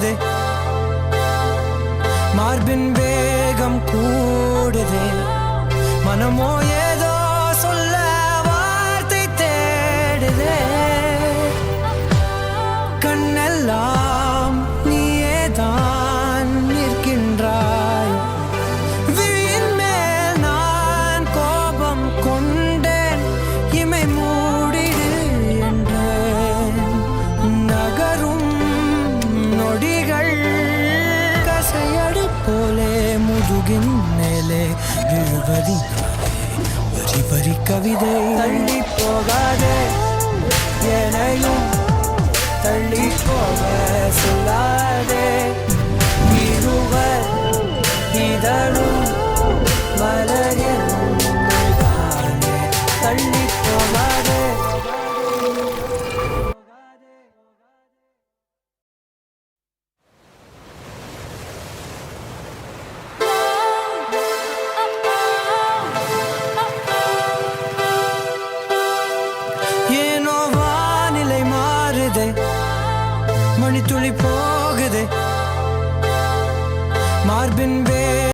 போகுதே, மார்பின் வேகம் கூடுதே, மனமோ ஏதோ சொல்ல வார்த்தை தேடுதே, கண்ணெல்லாம் நீயேதான் நிற்கின்றாய், விழியின் மேல் நான் கோபம் கொண்டேன், இமை மூடிடு என்றேன், நகரும் நொடிகள் கசையடி போலே முதுகின் மேலே விழுவதினாலே வரி வரி கவிதை. தள்ளி போகாதே, எனையும் தள்ளி போக சொல்லாதே, இருவர் இதழும் மலர் என்னே, தள்ளி போகாதே. ஏனோ வானிலை மாறுதே, மணித்துளி போகுதே, மார்பின்